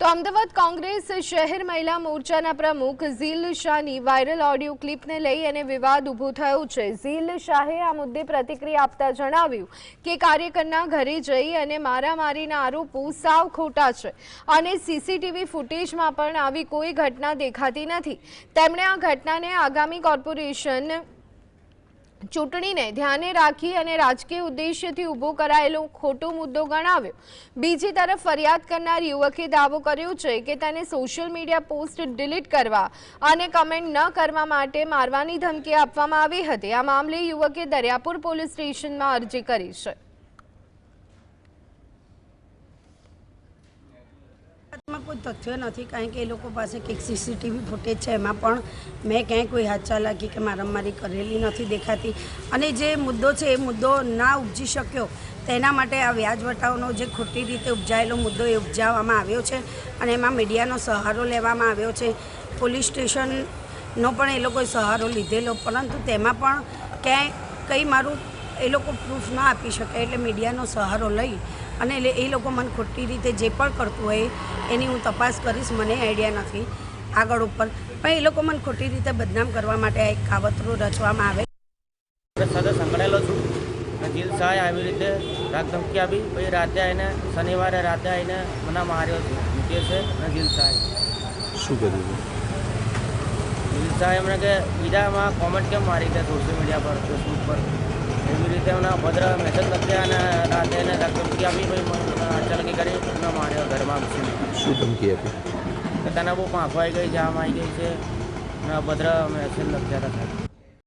તો અમદાવાદ કોંગ્રેસ શહેર મહિલા મોરચાના પ્રમુખ ઝીલ શાહની વાયરલ ઓડિયો ક્લિપને લઈ અને વિવાદ ઊભો થયો છે। ઝીલ શાહે આ મુદ્દે પ્રતિક્રિયા આપતા જણાવ્યું કે કાર્યકરના ઘરે જઈ અને મારામારીના આરોપો સાવ ખોટા છે અને સીસીટીવી ફૂટેજમાં પણ આવી કોઈ ઘટના દેખાતી નથી। તેમણે આ ઘટનાને આગામી કોર્પોરેશન ચૂંટણીને ધ્યાને રાખી અને રાજકીય ઉદ્દેશ્યથી ઊભો કરાયેલો ખોટો મુદ્દો ગણાવ્યો। બીજી તરફ ફરિયાદ કરનાર યુવકે દાવો કર્યો છે કે તેને સોશિયલ મીડિયા પોસ્ટ ડિલીટ કરવા અને કમેન્ટ ન કરવા માટે મારવાની ધમકી આપવામાં આવી હતી। આ મામલે યુવકે દરિયાપુર પોલીસ સ્ટેશનમાં અરજી કરી છે। कोई तथ्य नहीं कारण के पास कंईक सीसीटीवी फूटेज है एमां पण मैं क्या कोई हाथ चालाकी के मारामारी करेली नहीं देखाती अने जे मुद्दो है ए मुद्दो ना उपजी शक्यो तेना माटे आ व्याज वटावनो जे खोटी रीते उपजायेलो मुद्दो ए उपजाववामां आव्यो छे अने एमां मीडियानो सहारो लेवामां आव्यो छे। पोलीस स्टेशननो पण ए लोकोए सहारो लीधेलो परंतु तेमां पण क्यांय कई मारुं ए लोको प्रूफ ना आपी शके एटले मीडियानो सहारो लई અને એ લોકો મને ખોટી રીતે જે પણ કરતું હોય એની હું તપાસ કરીશ। મને આઈડિયા નથી આગળ ઉપર પણ એ લોકો મને ખોટી રીતે બદનામ કરવા માટે એક કાવતરું રચવામાં આવે। સાથે સંકળાયેલો છું। ઝીલ શાહે આવી રીતે રાગ ધમકી આપી પછી રાતે આવીને શનિવારે રાતે આવીને મને માર્યો મૂક્યો છે। અને ઝીલ શાહે શું કર્યું? ઝીલ શાહે એમણે કે બીજામાં કોમેન્ટ કેમ મારી છે સોશિયલ મીડિયા પર ફેસબુક પર એવી રીતે એમના ભદ્ર મેસેજ લખ્યા અને રાતે એને ધમકી આપી પછી ચાલકી કરી એમને માર્યો ઘરમાં ઘૂસીને। શું ધમકી આપી? કે તને બહુ પાંખો આવી ગઈ જામ આવી ગઈ છે અને ભદ્ર મેસેજ લખ્યા હતા।